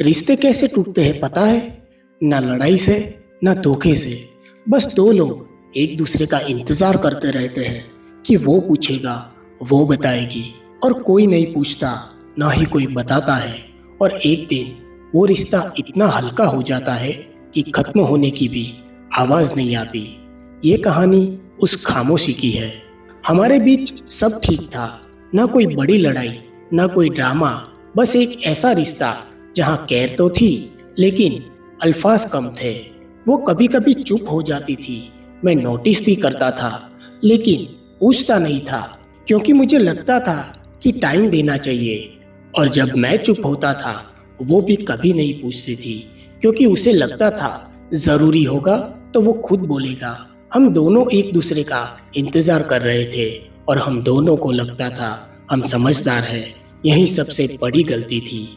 रिश्ते कैसे टूटते हैं पता है? ना लड़ाई से, ना धोखे से। बस दो लोग एक दूसरे का इंतजार करते रहते हैं कि वो पूछेगा, वो बताएगी, और कोई नहीं पूछता, ना ही कोई बताता है। और एक दिन वो रिश्ता इतना हल्का हो जाता है कि खत्म होने की भी आवाज नहीं आती। ये कहानी उस खामोशी की है। हमारे बीच सब ठीक था, ना कोई बड़ी लड़ाई, ना कोई ड्रामा। बस एक ऐसा रिश्ता जहाँ केयर तो थी, लेकिन अल्फाज कम थे। वो कभी कभी चुप हो जाती थी, मैं नोटिस भी करता था, लेकिन पूछता नहीं था, क्योंकि मुझे लगता था कि टाइम देना चाहिए। और जब मैं चुप होता था, वो भी कभी नहीं पूछती थी, क्योंकि उसे लगता था जरूरी होगा तो वो खुद बोलेगा। हम दोनों एक दूसरे का इंतजार कर रहे थे, और हम दोनों को लगता था हम समझदार हैं। यही सबसे बड़ी गलती थी।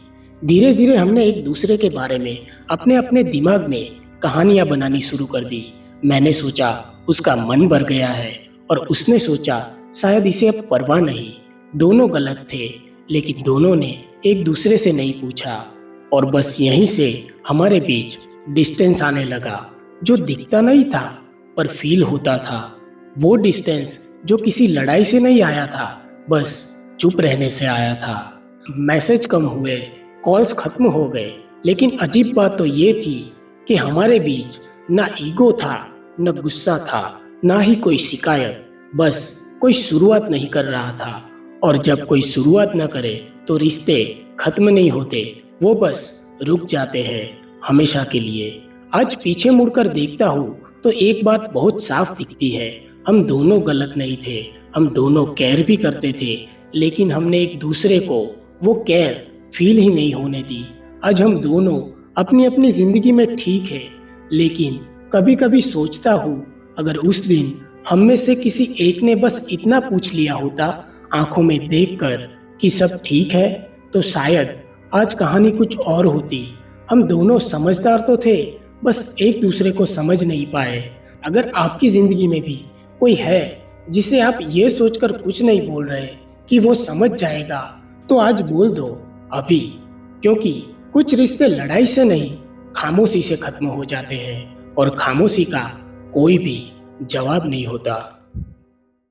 धीरे धीरे हमने एक दूसरे के बारे में अपने अपने दिमाग में कहानियां बनानी शुरू कर दी। मैंने सोचा उसका मन भर गया है, और उसने सोचा शायद इसे अब परवाह नहीं। दोनों गलत थे, लेकिन दोनों ने एक दूसरे से नहीं पूछा। और बस यहीं से हमारे बीच डिस्टेंस आने लगा, जो दिखता नहीं था पर फील होता था। वो डिस्टेंस जो किसी लड़ाई से नहीं आया था, बस चुप रहने से आया था। मैसेज कम हुए, कॉल्स खत्म हो गए, लेकिन अजीब बात तो ये थी कि हमारे बीच ना ईगो था, न गुस्सा था, ना ही कोई शिकायत। बस कोई शुरुआत नहीं कर रहा था। और जब कोई शुरुआत न करे तो रिश्ते खत्म नहीं होते, वो बस रुक जाते हैं हमेशा के लिए। आज पीछे मुड़कर देखता हूँ तो एक बात बहुत साफ दिखती है, हम दोनों गलत नहीं थे। हम दोनों केयर भी करते थे, लेकिन हमने एक दूसरे को वो केयर फील ही नहीं होने दी। आज हम दोनों अपनी अपनी जिंदगी में ठीक है, लेकिन कभी कभी सोचता हूँ, अगर उस दिन हम में से किसी एक ने बस इतना पूछ लिया होता, आंखों में देखकर कि सब ठीक है, तो शायद आज कहानी कुछ और होती। हम दोनों समझदार तो थे, बस एक दूसरे को समझ नहीं पाए। अगर आपकी जिंदगी में भी कोई है जिसे आप ये सोचकर कुछ नहीं बोल रहे कि वो समझ जाएगा, तो आज बोल दो अभी, क्योंकि कुछ रिश्ते लड़ाई से नहीं, खामोशी से खत्म हो जाते हैं, और खामोशी का कोई भी जवाब नहीं होता।